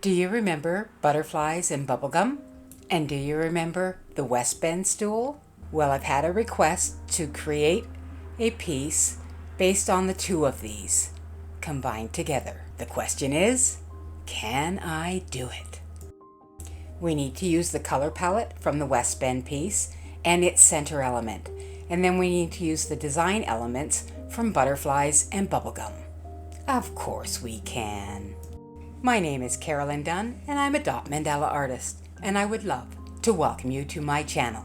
Do you remember Butterflies and Bubblegum? And do you remember the West Bend stool? Well, I've had a request to create a piece based on the two of these combined together. The question is, can I do it? We need to use the color palette from the West Bend piece and its center element. And then we need to use the design elements from Butterflies and Bubblegum. Of course we can. My name is Carolyn Dunn, and I'm a dot mandala artist, and I would love to welcome you to my channel.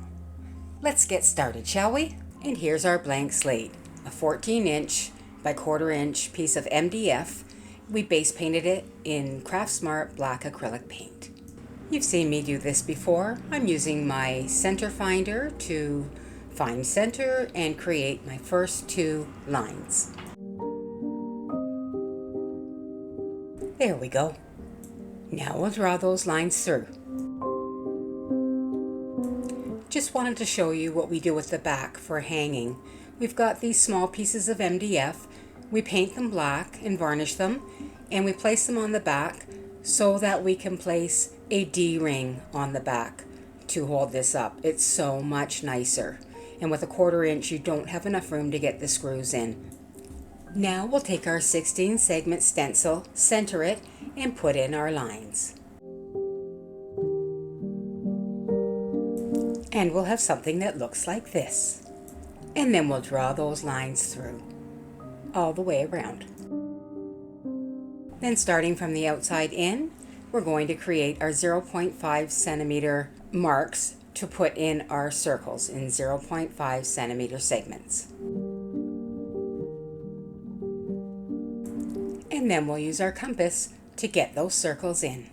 Let's get started, shall we? And here's our blank slate, a 14-inch by 1/4 inch piece of MDF. We base painted it in Craft Smart black acrylic paint. You've seen me do this before. I'm using my center finder to find center and create my first two lines. There we go. Now we'll draw those lines through. Just wanted to show you what we do with the back for hanging. We've got these small pieces of MDF. We paint them black and varnish them, and we place them on the back so that we can place a D-ring on the back to hold this up. It's so much nicer. And with a 1/4 inch, you don't have enough room to get the screws in. Now we'll take our 16 segment stencil, center it, and put in our lines. And we'll have something that looks like this. And then we'll draw those lines through, all the way around. Then starting from the outside in, we're going to create our 0.5 centimeter marks to put in our circles in 0.5 centimeter segments. And then we'll use our compass to get those circles in.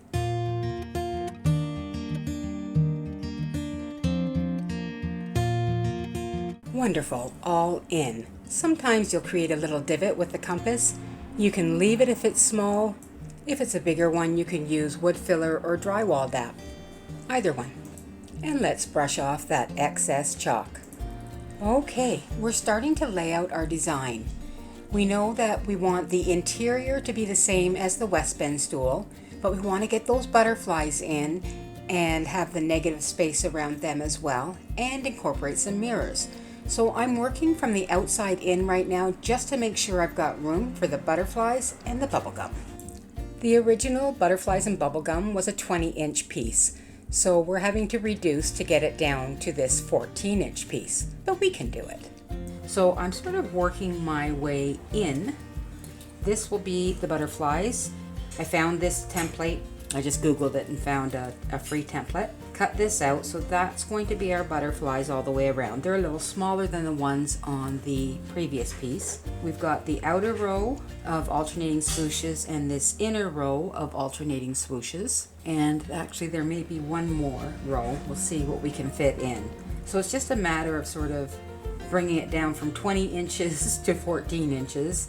Wonderful, all in. Sometimes you'll create a little divot with the compass. You can leave it if it's small. If it's a bigger one, you can use wood filler or drywall dap. Either one. And let's brush off that excess chalk. Okay, we're starting to lay out our design. We know that we want the interior to be the same as the West Bend stool, but we want to get those butterflies in and have the negative space around them as well, and incorporate some mirrors. So I'm working from the outside in right now just to make sure I've got room for the butterflies and the bubblegum. The original Butterflies and Bubblegum was a 20-inch piece, so we're having to reduce to get it down to this 14-inch piece, but we can do it. So I'm sort of working my way in. This will be the butterflies. I found this template. I just Googled it and found a free template. Cut this out, so that's going to be our butterflies all the way around. They're a little smaller than the ones on the previous piece. We've got the outer row of alternating swooshes and this inner row of alternating swooshes. And actually there may be one more row. We'll see what we can fit in. So it's just a matter of sort of bringing it down from 20 inches to 14 inches.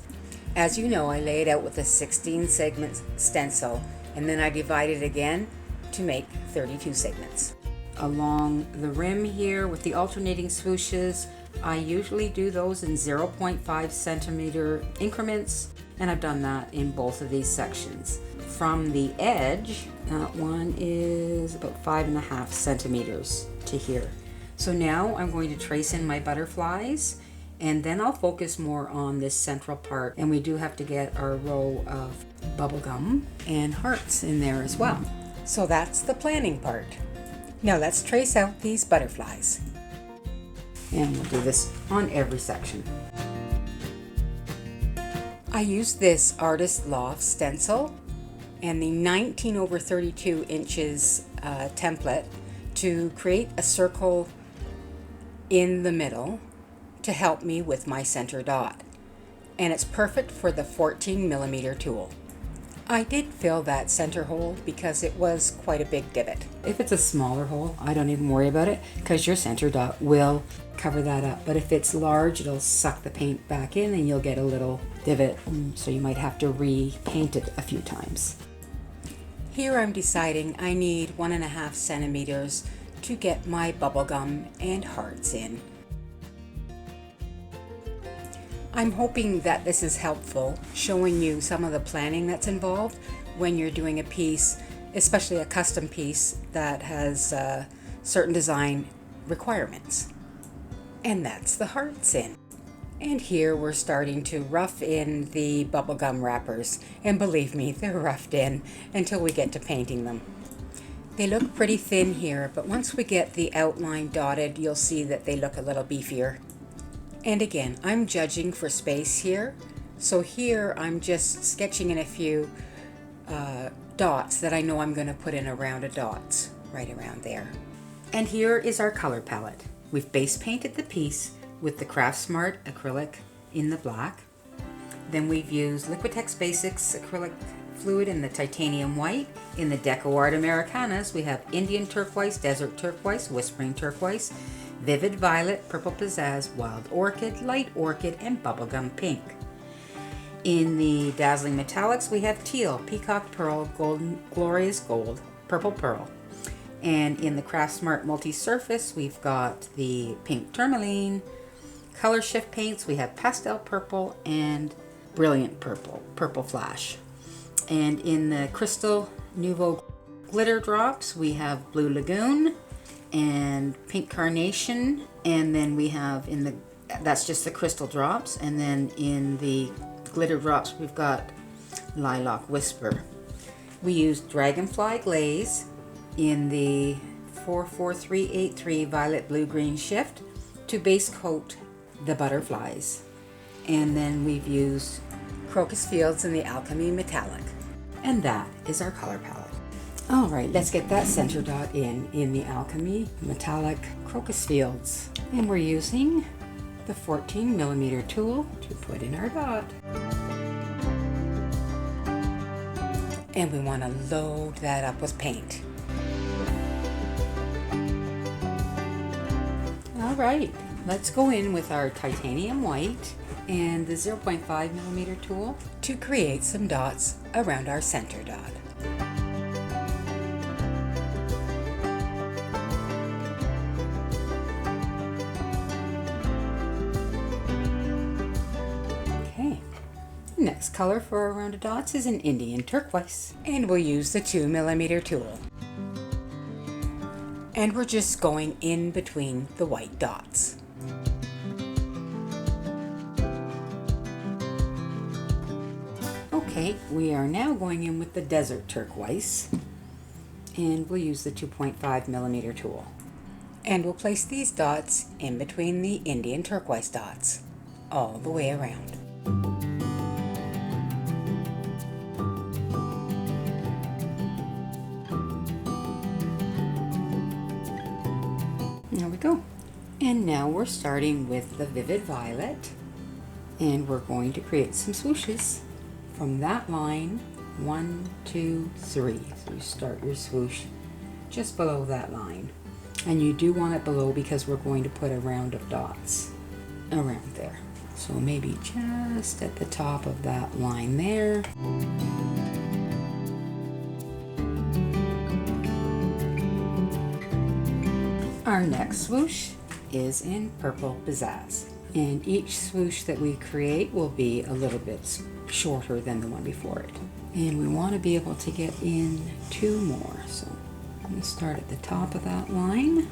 As you know, I lay it out with a 16 segment stencil, and then I divide it again to make 32 segments. Along the rim here with the alternating swooshes, I usually do those in 0.5 centimeter increments, and I've done that in both of these sections. From the edge, that one is about 5.5 centimeters to here. So now I'm going to trace in my butterflies, and then I'll focus more on this central part, and we do have to get our row of bubblegum and hearts in there as well. So that's the planning part. Now let's trace out these butterflies. And we'll do this on every section. I used this Artist Loft stencil and the 19/32 inches template to create a circle in the middle to help me with my center dot. And it's perfect for the 14mm tool. I did fill that center hole because it was quite a big divot. If it's a smaller hole, I don't even worry about it because your center dot will cover that up. But if it's large, it'll suck the paint back in and you'll get a little divot. So you might have to repaint it a few times. Here I'm deciding I need 1.5 centimeters to get my bubblegum and hearts in. I'm hoping that this is helpful, showing you some of the planning that's involved when you're doing a piece especially a custom piece that has certain design requirements. And that's the hearts in. And here we're starting to rough in the bubblegum wrappers. And believe me, they're roughed in until we get to painting them. They look pretty thin here, but once we get the outline dotted, you'll see that they look a little beefier. And again, I'm judging for space here. So here I'm just sketching in a few dots that I know I'm going to put in a round of dots right around there. And here is our color palette. We've base painted the piece with the Craft Smart acrylic in the black. Then we've used Liquitex Basics acrylic fluid in the titanium white. In the Deco Art Americanas, we have Indian turquoise, desert turquoise, whispering turquoise, vivid violet, purple pizzazz, wild orchid, light orchid, and bubblegum pink. In the Dazzling Metallics, we have teal, peacock pearl, golden, glorious gold, purple pearl. And in the Craft Smart Multi-Surface, we've got the pink tourmaline. Color shift paints, we have pastel purple and brilliant purple, purple flash. And in the Crystal Nouveau glitter drops, we have blue lagoon and pink carnation. And then we have that's just the crystal drops. And then in the glitter drops, we've got lilac whisper. We used dragonfly glaze in the 44383 violet blue green shift to base coat the butterflies. And then we've used Crocus Fields in the Alchemy Metallic. And that is our color palette. All right, let's get that center dot in the Alchemy Metallic Crocus Fields. And we're using the 14mm tool to put in our dot. And we want to load that up with paint. All right, let's go in with our titanium white and the 0.5mm tool to create some dots around our center dot. Okay, next color for our rounded dots is an Indian turquoise, and we'll use the 2mm tool. And we're just going in between the white dots. Okay, we are now going in with the desert turquoise, and we'll use the 2.5mm tool. And we'll place these dots in between the Indian turquoise dots, all the way around. There we go. And now we're starting with the vivid violet, and we're going to create some swooshes from that line. 1, 2, 3. So you start your swoosh just below that line, and you do want it below because we're going to put a round of dots around there. So maybe just at the top of that line there. Our next swoosh is in purple pizzazz, and each swoosh that we create will be a little bit shorter than the one before it. And we want to be able to get in 2 more, so I'm going to start at the top of that line.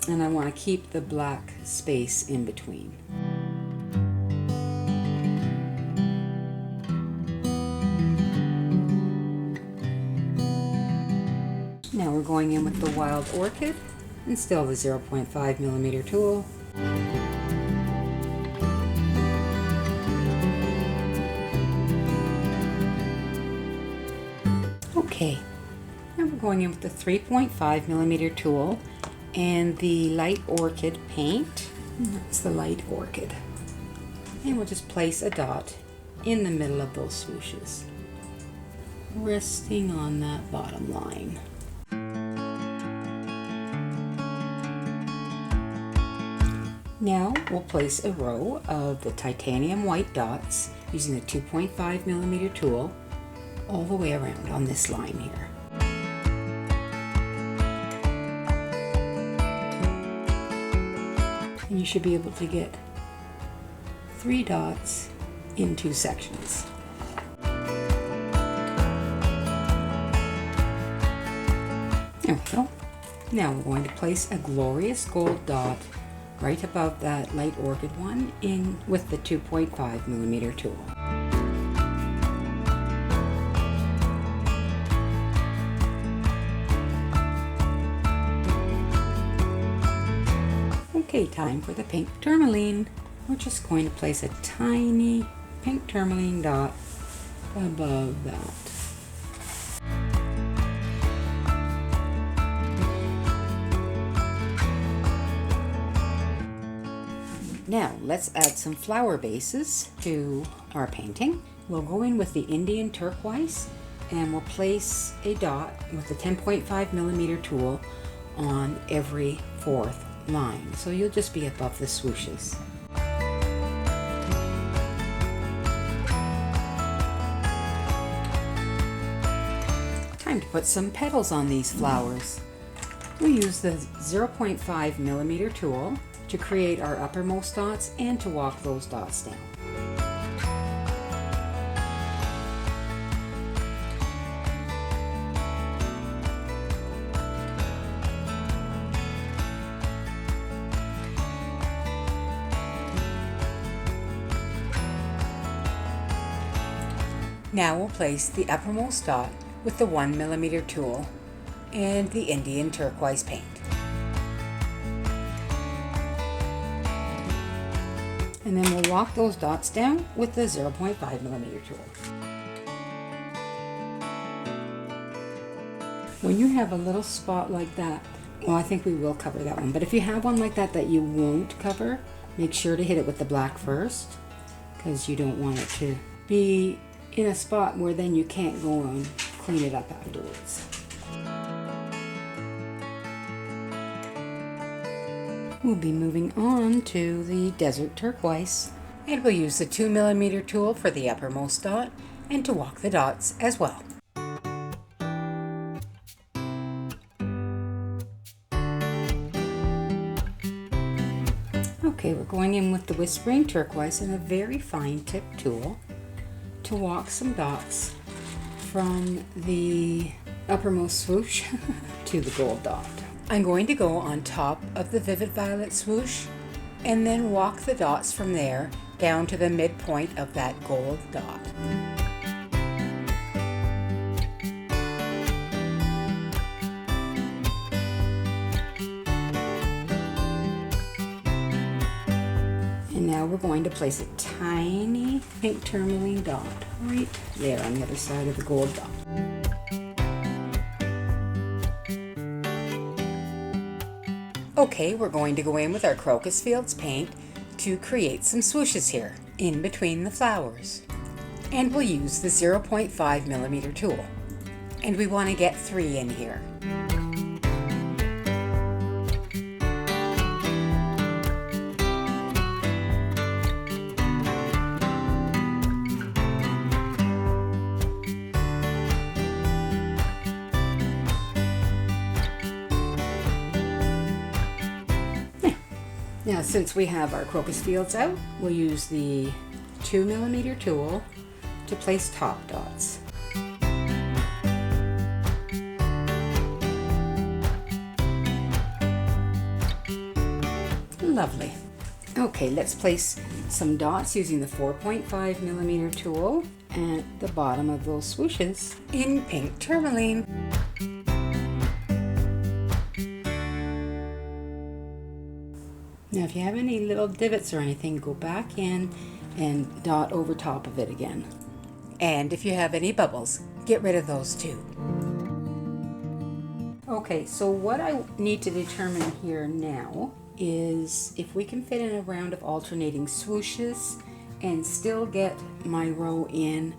And I want to keep the black space in between. Now we're going in with the wild orchid and still the 0.5mm tool. Okay, now we're going in with the 3.5mm tool and the light orchid paint. That's the light orchid. And we'll just place a dot in the middle of those swooshes, resting on that bottom line. Now we'll place a row of the titanium white dots using the 2.5mm tool all the way around on this line here. And you should be able to get 3 dots in 2 sections. There we go. Now we're going to place a glorious gold dot right above that light orchid one in with the 2.5mm tool. Okay, time for the pink tourmaline. We're just going to place a tiny pink tourmaline dot above that. Now let's add some flower bases to our painting. We'll go in with the Indian turquoise and we'll place a dot with the 10.5mm tool on every fourth line. So you'll just be above the swooshes. Time to put some petals on these flowers. We use the 0.5mm tool to create our uppermost dots and to walk those dots down. Now we'll place the uppermost dot with the 1mm tool and the Indian turquoise paint. And then we'll walk those dots down with the 0.5mm tool. When you have a little spot like that, well, I think we will cover that one, but if you have one like that you won't cover, make sure to hit it with the black first, because you don't want it to be in a spot where then you can't go and clean it up afterwards. We'll be moving on to the desert turquoise, and we'll use the 2mm tool for the uppermost dot and to walk the dots as well. Okay, we're going in with the whispering turquoise and a very fine tip tool to walk some dots from the uppermost swoosh to the gold dot. I'm going to go on top of the vivid violet swoosh and then walk the dots from there down to the midpoint of that gold dot. And now we're going to place a tiny pink tourmaline dot right there on the other side of the gold dot. Okay, we're going to go in with our Crocus Fields paint to create some swooshes here in between the flowers. And we'll use the 0.5mm tool. And we want to get 3 in here. Now, since we have our Crocus Fields out, we'll use the 2mm tool to place top dots. Lovely. Okay, let's place some dots using the 4.5mm tool at the bottom of those swooshes in pink tourmaline. Now if you have any little divots or anything, go back in and dot over top of it again. And if you have any bubbles, get rid of those too. Okay, so what I need to determine here now is if we can fit in a round of alternating swooshes and still get my row in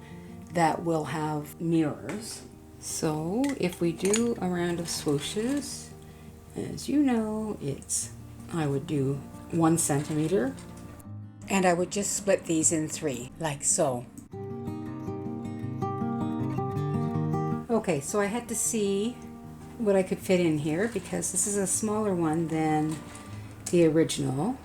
that will have mirrors. So if we do a round of swooshes, as you know, I would do 1 centimeter, and I would just split these in 3, like so. Okay, so I had to see what I could fit in here because this is a smaller one than the original,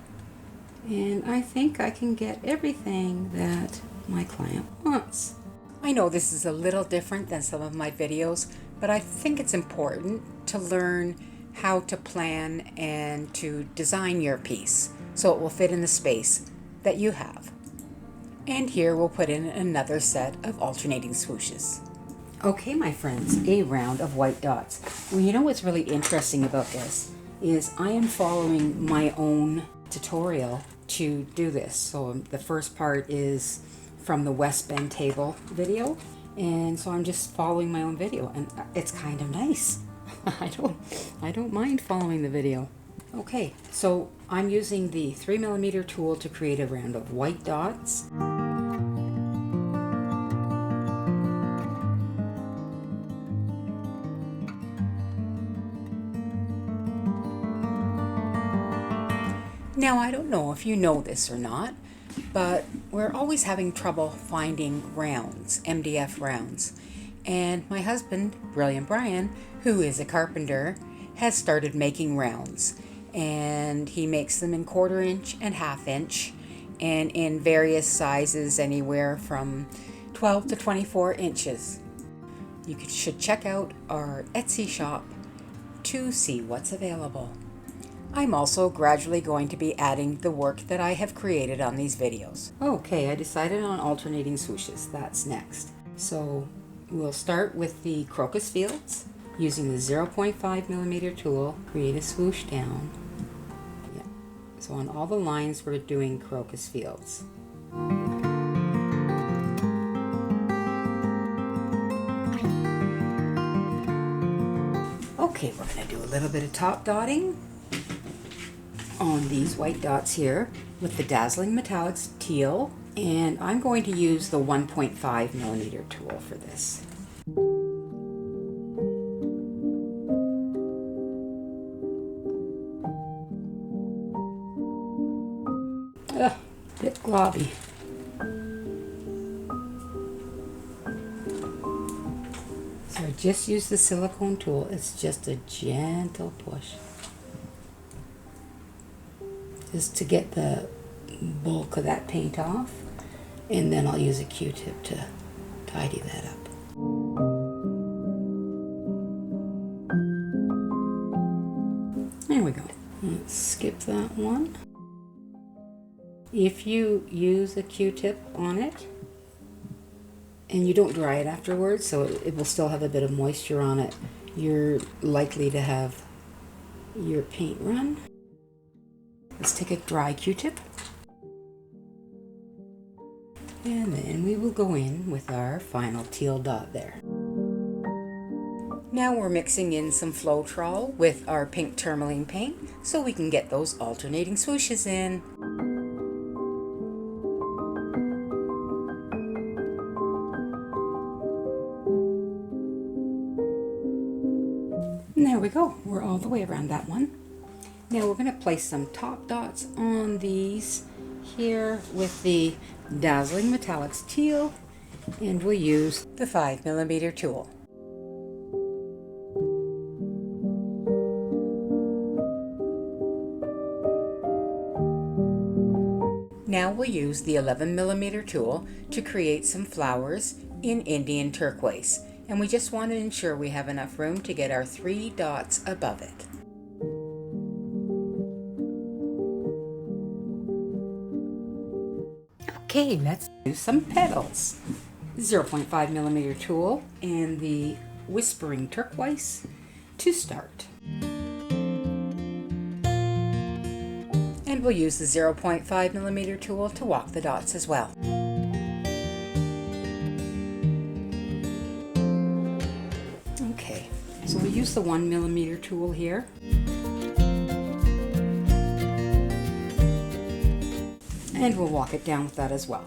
and I think I can get everything that my client wants. I know this is a little different than some of my videos, but I think it's important to to learn how to plan and to design your piece so it will fit in the space that you have. And here we'll put in another set of alternating swooshes. Okay, my friends, a round of white dots. Well, you know what's really interesting about this is I am following my own tutorial to do this. So the first part is from the West Bend table video, and so I'm just following my own video, and it's kind of nice. I don't mind following the video. Okay, so I'm using the 3mm tool to create a round of white dots. Now, I don't know if you know this or not, but we're always having trouble finding rounds, MDF rounds. And my husband, Brilliant Brian, who is a carpenter, has started making rounds. And he makes them in 1/4 inch and 1/2 inch, and in various sizes anywhere from 12 to 24 inches. You should check out our Etsy shop to see what's available. I'm also gradually going to be adding the work that I have created on these videos. Okay, I decided on alternating swooshes. That's next. So we'll start with the crocus fields. Using the 0.5mm tool, create a swoosh down. Yeah. So on all the lines we're doing crocus fields. Okay, we're going to do a little bit of top dotting on these white dots here with the Dazzling Metallics Teal, and I'm going to use the 1.5mm tool for this. Bit globby. So I just use the silicone tool. It's just a gentle push, just to get the bulk of that paint off, and then I'll use a Q-tip to tidy that up. There we go. Let's skip that one. If you use a Q-tip on it and you don't dry it afterwards, so it will still have a bit of moisture on it, you're likely to have your paint run. Let's take a dry Q-tip, and then we will go in with our final teal dot there. Now we're mixing in some Floetrol with our pink tourmaline paint so we can get those alternating swooshes in. And there we go, we're all the way around that one. Now we're going to place some top dots on these here with the Dazzling Metallics Teal, and we'll use the 5mm tool. Now we'll use the 11mm tool to create some flowers in Indian turquoise, and we just want to ensure we have enough room to get our 3 dots above it. Okay, let's do some petals. 0.5mm tool and the Whispering Turquoise to start. And we'll use the 0.5mm tool to walk the dots as well. Okay, so we'll use the 1mm tool here. And we'll walk it down with that as well.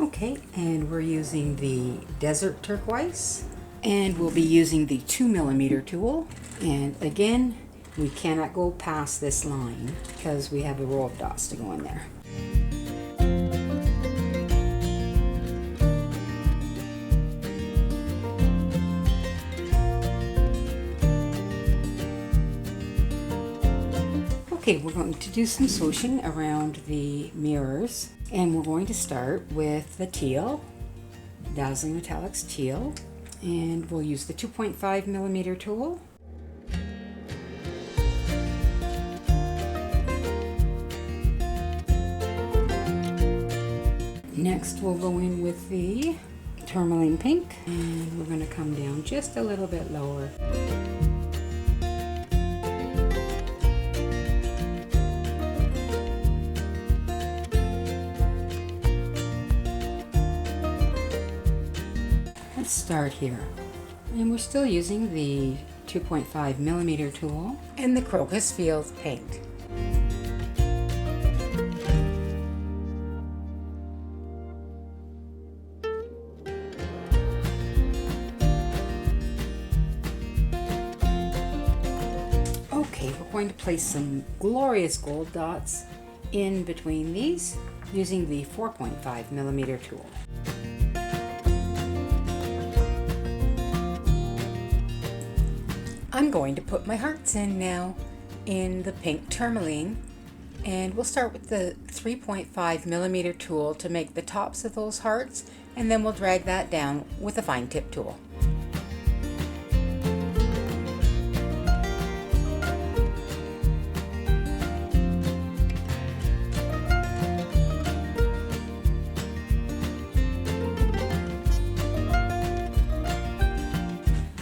Okay, and we're using the Desert Turquoise, and we'll be using the 2mm tool. And again, we cannot go past this line because we have a row of dots to go in there. Okay, we're going to do some swooshing around the mirrors, and we're going to start with the teal, Dazzling Metallics teal, and we'll use the 2.5 millimeter tool. Next we'll go in with the tourmaline pink, and we're going to come down just a little bit lower. Let's start here, and we're still using the 2.5 millimeter tool and the Crocus Fields paint. Okay, we're going to place some glorious gold dots in between these using the 4.5 millimeter tool. I'm going to put my hearts in now in the pink tourmaline, and we'll start with the 3.5 millimeter tool to make the tops of those hearts, and then we'll drag that down with a fine tip tool.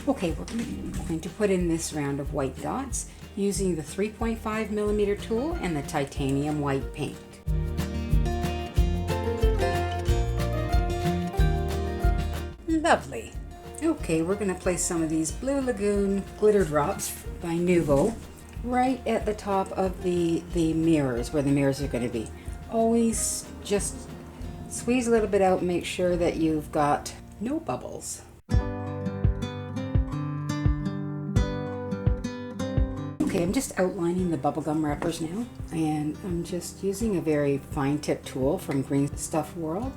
Okay, we're going to put in this round of white dots using the 3.5 millimeter tool and the titanium white paint. Lovely. Okay, we're going to place some of these Blue Lagoon glitter drops by Nuvo right at the top of the mirrors, where the mirrors are going to be. Always just squeeze a little bit out and make sure that you've got no bubbles. Okay, I'm just outlining the bubblegum wrappers now, and I'm just using a very fine tip tool from Green Stuff World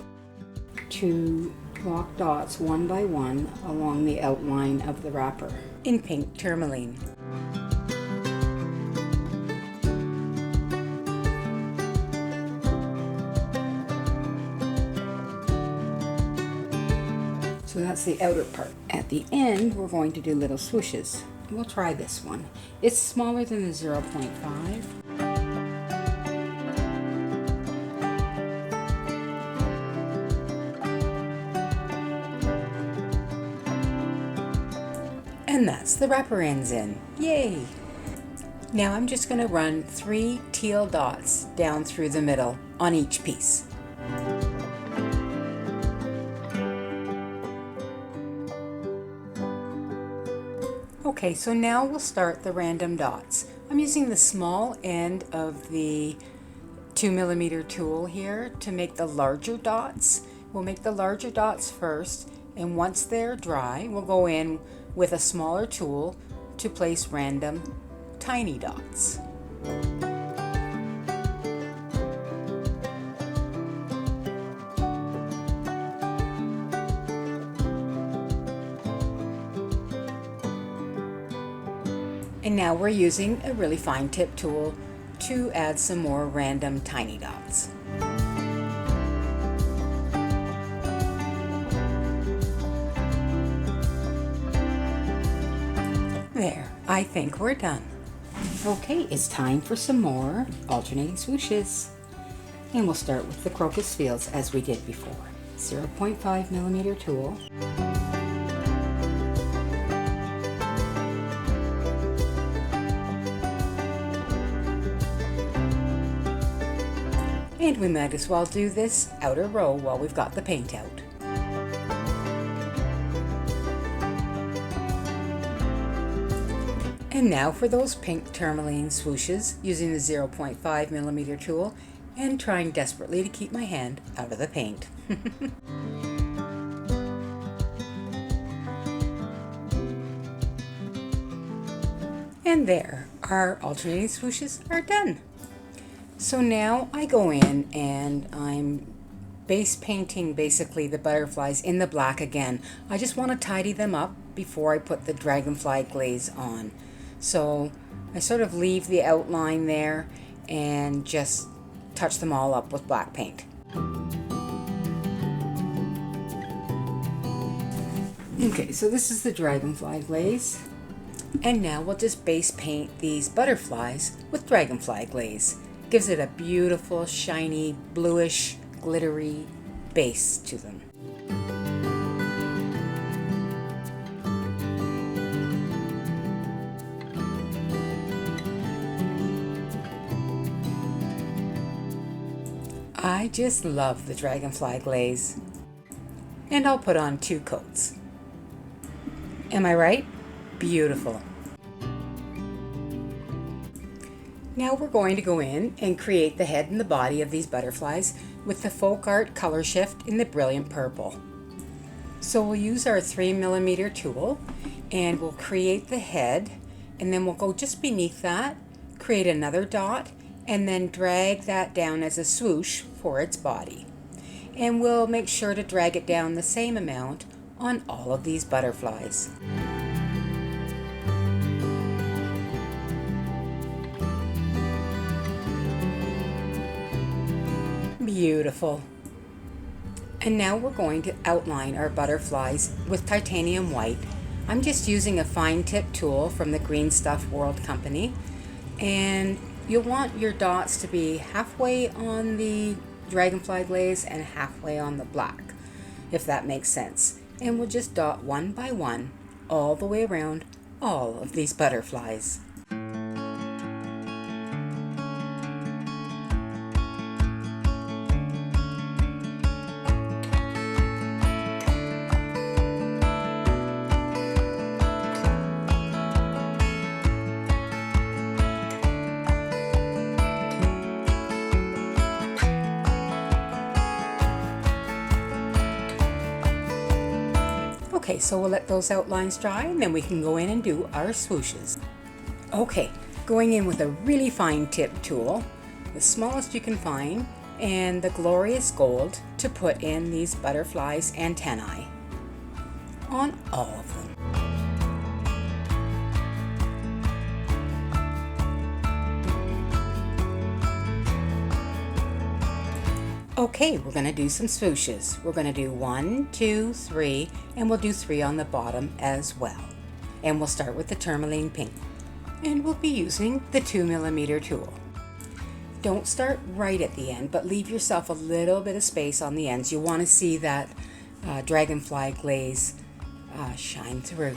to block dots one by one along the outline of the wrapper in pink tourmaline. So that's the outer part. At the end, we're going to do little swooshes. We'll try this one. It's smaller than the 0.5. And that's the wrapper ends in. Yay! Now I'm just going to run 3 teal dots down through the middle on each piece. Okay, so now we'll start the random dots. I'm using the small end of the 2 millimeter tool here to make the larger dots. We'll make the larger dots first, and once they're dry, we'll go in with a smaller tool to place random tiny dots. And now we're using a really fine tip tool to add some more random tiny dots. There, I think we're done. Okay, it's time for some more alternating swooshes. And we'll start with the Crocus Fields as we did before. 0.5 millimeter tool. And we might as well do this outer row while we've got the paint out. And now for those pink tourmaline swooshes using the 0.5 millimeter tool and trying desperately to keep my hand out of the paint. And there, our alternating swooshes are done. So now I go in and I'm base painting basically the butterflies in the black again. I just want to tidy them up before I put the dragonfly glaze on. So I sort of leave the outline there and just touch them all up with black paint. Okay, so this is the dragonfly glaze. And now we'll just base paint these butterflies with dragonfly glaze. Gives it a beautiful, shiny, bluish, glittery base to them. I just love the dragonfly glaze. And I'll put on 2 coats. Am I right? Beautiful. Now we're going to go in and create the head and the body of these butterflies with the Folk Art Color Shift in the Brilliant Purple. So we'll use our 3mm tool and we'll create the head, and then we'll go just beneath that, create another dot, and then drag that down as a swoosh for its body. And we'll make sure to drag it down the same amount on all of these butterflies. Beautiful. And now we're going to outline our butterflies with titanium white. I'm just using a fine tip tool from the Green Stuff World Company, and you'll want your dots to be halfway on the dragonfly glaze and halfway on the black, if that makes sense. And we'll just dot one by one all the way around all of these butterflies. Okay, so we'll let those outlines dry and then we can go in and do our swooshes. Okay, going in with a really fine tip tool, the smallest you can find, and the glorious gold to put in these butterflies' antennae on all of them. Okay, we're going to do some swooshes. We're going to do 1, 2, 3, and we'll do 3 on the bottom as well. And we'll start with the tourmaline pink. And we'll be using the 2mm tool. Don't start right at the end, but leave yourself a little bit of space on the ends. You want to see that dragonfly glaze shine through.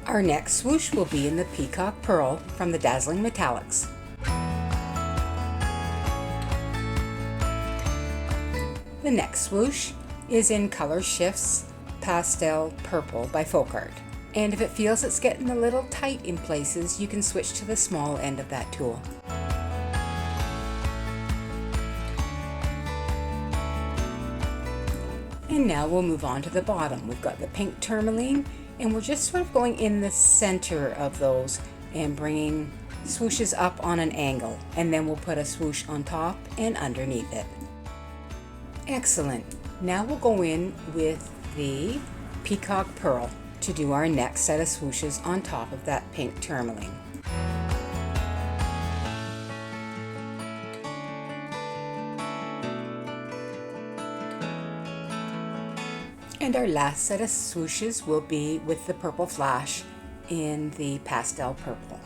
Our next swoosh will be in the Peacock Pearl from the Dazzling Metallics. The next swoosh is in Color Shifts Pastel Purple by Folk Art. And if it feels it's getting a little tight in places, you can switch to the small end of that tool. And now we'll move on to the bottom. We've got the pink tourmaline, and we're just sort of going in the center of those and bringing swooshes up on an angle, and then we'll put a swoosh on top and underneath it. Excellent. Now we'll go in with the Peacock Pearl to do our next set of swooshes on top of that pink tourmaline. And our last set of swooshes will be with the purple flash in the pastel purple.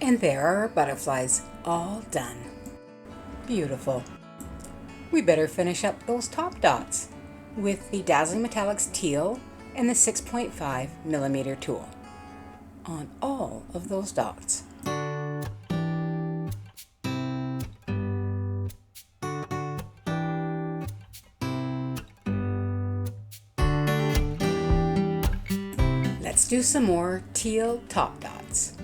And there are our butterflies all done. Beautiful. We better finish up those top dots with the Dazzling Metallics teal and the 6.5mm tool on all of those dots. Let's do some more teal top dots.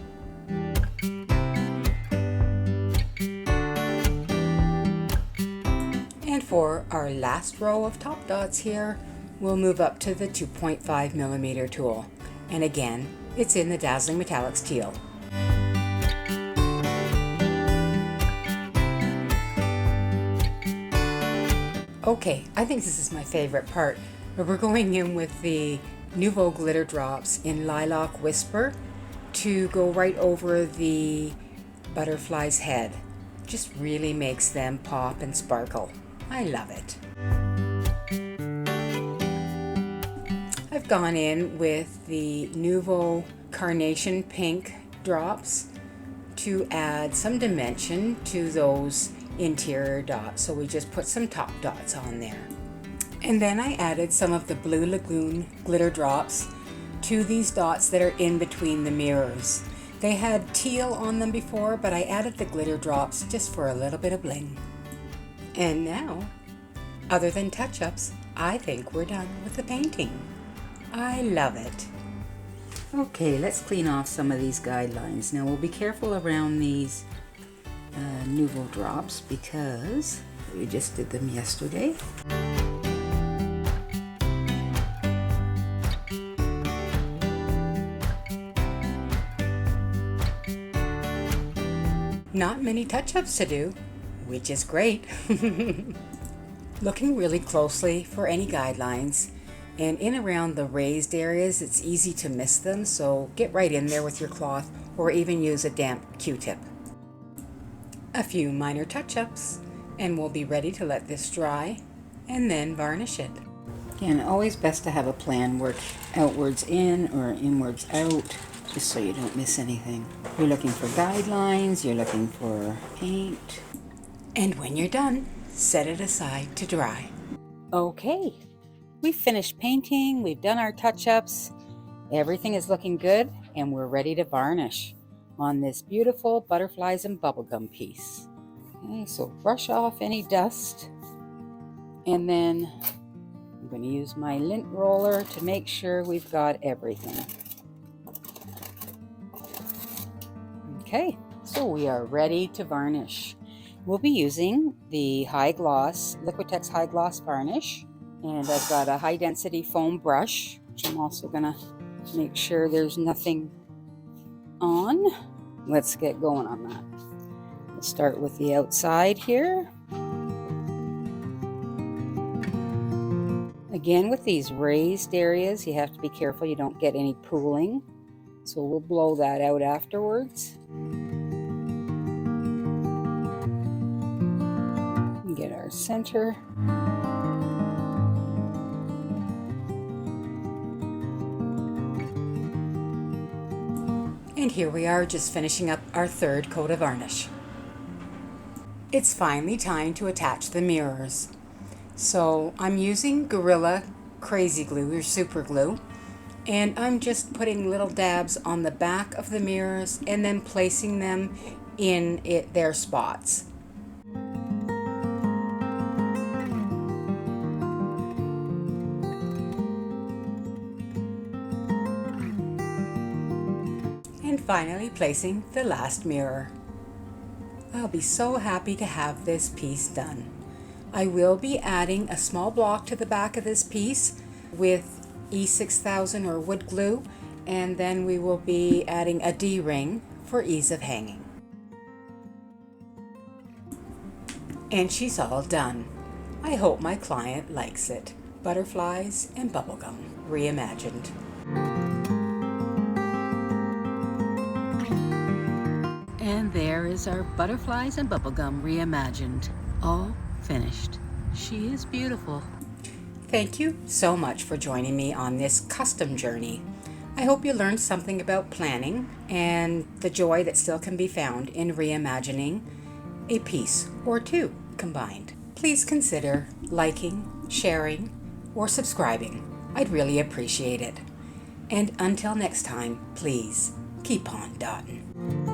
And for our last row of top dots here, we'll move up to the 2.5mm tool. And again, it's in the Dazzling Metallics teal. Okay, I think this is my favorite part, but we're going in with the Nouveau glitter drops in Lilac Whisper to go right over the butterfly's head. Just really makes them pop and sparkle. I love it. I've gone in with the Nouveau Carnation Pink drops to add some dimension to those interior dots. So we just put some top dots on there. And then I added some of the Blue Lagoon glitter drops to these dots that are in between the mirrors. They had teal on them before, but I added the glitter drops just for a little bit of bling. And now, other than touch-ups, I think we're done with the painting. I love it. Okay, let's clean off some of these guidelines. Now we'll be careful around these Nouveau drops because we just did them yesterday. Not many touch-ups to do, which is great. Looking really closely for any guidelines, and in around the raised areas it's easy to miss them, so get right in there with your cloth or even use a damp Q-tip. A few minor touch-ups and we'll be ready to let this dry and then varnish it. Again, always best to have a plan, work outwards in or inwards out, just so you don't miss anything. You're looking for guidelines, you're looking for paint. And when you're done, set it aside to dry. Okay, we've finished painting, we've done our touch-ups, everything is looking good, and we're ready to varnish on this beautiful Butterflies and Bubblegum piece. Okay, so brush off any dust, and then I'm going to use my lint roller to make sure we've got everything. Okay, so we are ready to varnish. We'll be using the High Gloss, Liquitex High Gloss Varnish, and I've got a high density foam brush, which I'm also going to make sure there's nothing on. Let's get going on that. Let's start with the outside here. Again, with these raised areas, you have to be careful you don't get any pooling. So we'll blow that out afterwards. Get our center. And here we are, just finishing up our third coat of varnish. It's finally time to attach the mirrors. So I'm using Gorilla Crazy Glue or Super Glue, and I'm just putting little dabs on the back of the mirrors and then placing them in their spots. And finally placing the last mirror. I'll be so happy to have this piece done. I will be adding a small block to the back of this piece with E6000 or wood glue, and then we will be adding a D-ring for ease of hanging. And she's all done. I hope my client likes it. Butterflies and Bubblegum Reimagined. And there is our Butterflies and Bubblegum Reimagined, all finished. She is beautiful. Thank you so much for joining me on this custom journey. I hope you learned something about planning and the joy that still can be found in reimagining a piece or two combined. Please consider liking, sharing, or subscribing. I'd really appreciate it. And until next time, please keep on dotting.